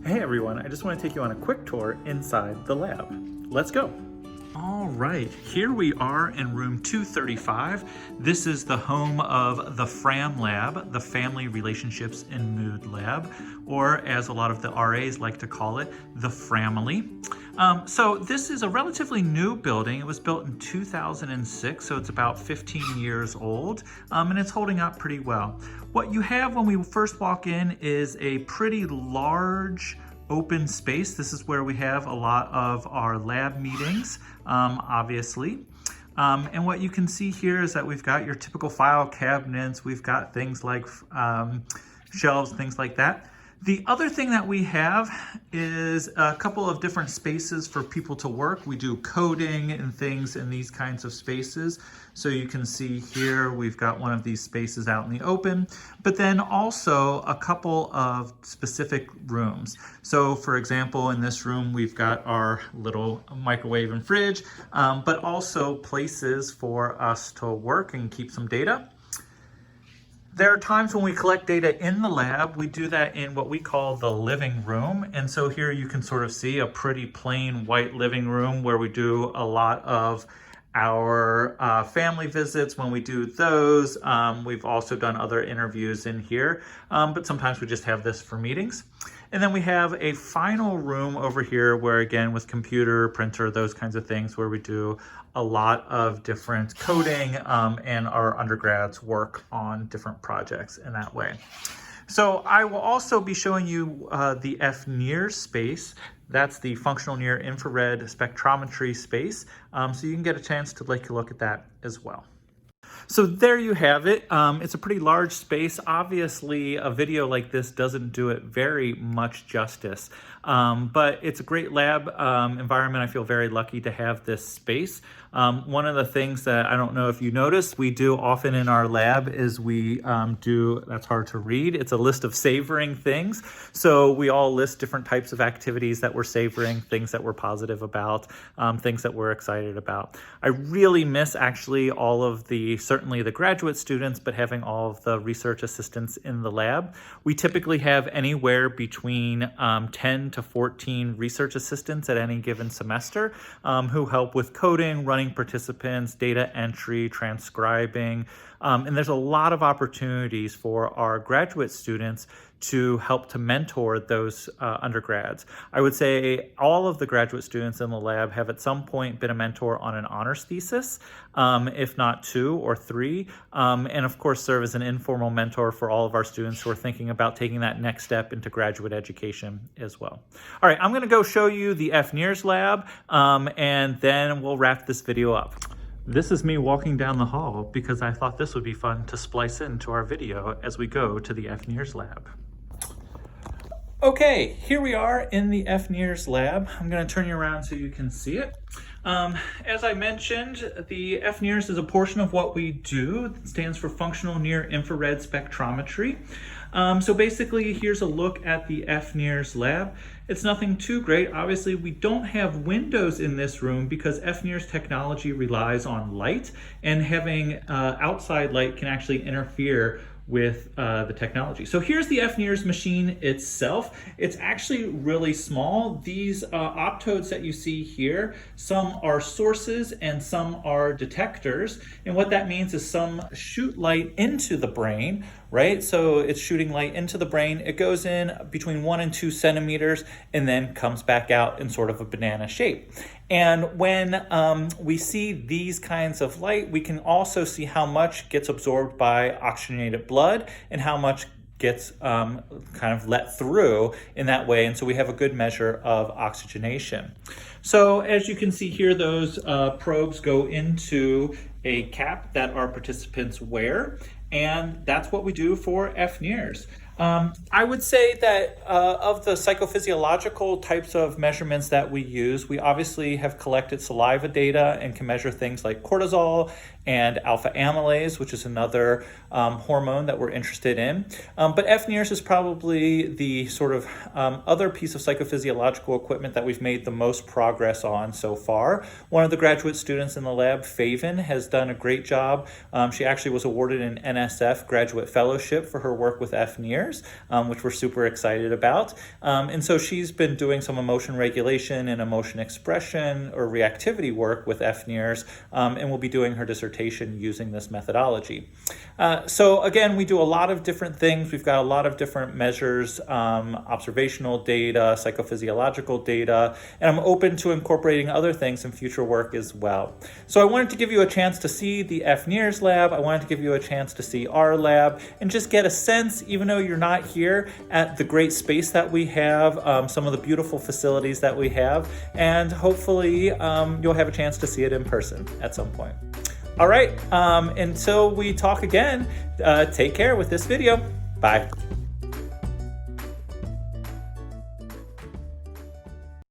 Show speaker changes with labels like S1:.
S1: Hey everyone, I just want to take you on a quick tour inside the lab. Let's go. All right, here we are in room 235. This is the home of the FRAM lab, the Family Relationships and Mood Lab, or as a lot of the RAs like to call it, the Framily. So this is a relatively new building. It was built in 2006, so it's about 15 years old, and it's holding up pretty well. What you have when we first walk in is a pretty large open space. This is where we have a lot of our lab meetings, obviously. And what you can see here is that we've got your typical file cabinets. We've got things like shelves, things like that. The other thing that we have is a couple of different spaces for people to work. We do coding and things in these kinds of spaces. So you can see here, we've got one of these spaces out in the open, but then also a couple of specific rooms. So for example, in this room, we've got our little microwave and fridge, but also places for us to work and keep some data. There are times when we collect data in the lab. We do that in what we call the living room. And so here you can sort of see a pretty plain white living room where we do a lot of our family visits. When we do those, we've also done other interviews in here, but sometimes we just have this for meetings. And then we have a final room over here where, again, with computer, printer, those kinds of things, where we do a lot of different coding and our undergrads work on different projects in that way. So I will also be showing you the fNIRS space. That's the functional near infrared spectrometry space. So you can get a chance to take a look at that as well. So there you have it. It's a pretty large space. Obviously, a video like this doesn't do it very much justice, but it's a great lab environment. I feel very lucky to have this space. One of the things that I don't know if you noticed, we do often in our lab is we do, that's hard to read, it's a list of savoring things. So we all list different types of activities that we're savoring, things that we're positive about, things that we're excited about. I really miss actually all of the, certainly the graduate students, but having all of the research assistants in the lab. We typically have anywhere between 10 to 14 research assistants at any given semester who help with coding, running participants, data entry, transcribing, and there's a lot of opportunities for our graduate students to help to mentor those undergrads. I would say all of the graduate students in the lab have at some point been a mentor on an honors thesis, if not 2 or 3, and of course serve as an informal mentor for all of our students who are thinking about taking that next step into graduate education as well. All right, I'm gonna go show you the fNIRS lab, and then we'll wrap this video up. This is me walking down the hall because I thought this would be fun to splice into our video as we go to the fNIRS lab. Okay, here we are in the fNIRS lab. I'm going to turn you around so you can see it. As I mentioned, the fNIRS is a portion of what we do. It stands for Functional Near Infrared Spectrometry. So basically, here's a look at the fNIRS lab. It's nothing too great. Obviously, we don't have windows in this room because fNIRS technology relies on light, and having outside light can actually interfere with the technology. So here's the fNIRS machine itself. It's actually really small. These optodes that you see here, some are sources and some are detectors. And what that means is some shoot light into the brain, right? So it's shooting light into the brain. It goes in between 1 and 2 centimeters and then comes back out in sort of a banana shape. And when we see these kinds of light, we can also see how much gets absorbed by oxygenated blood and how much gets kind of let through in that way. And so we have a good measure of oxygenation. So as you can see here, those probes go into a cap that our participants wear. And that's what we do for fNIRS. I would say that of the psychophysiological types of measurements that we use, we obviously have collected saliva data and can measure things like cortisol and alpha amylase, which is another hormone that we're interested in. But fNIRS is probably the sort of other piece of psychophysiological equipment that we've made the most progress on so far. One of the graduate students in the lab, Faven, has done a great job. She actually was awarded an NSF Graduate Fellowship for her work with fNIRS, which we're super excited about. And so she's been doing some emotion regulation and emotion expression or reactivity work with fNIRS, and will be doing her dissertation using this methodology. So again, we do a lot of different things. We've got a lot of different measures, observational data, psychophysiological data, and I'm open to incorporating other things in future work as well. So I wanted to give you a chance to see the fNIRS lab. I wanted to give you a chance to see our lab and just get a sense, even though you're not here, at the great space that we have, some of the beautiful facilities that we have, and hopefully you'll have a chance to see it in person at some point. All right, until we talk again, take care with this video. Bye.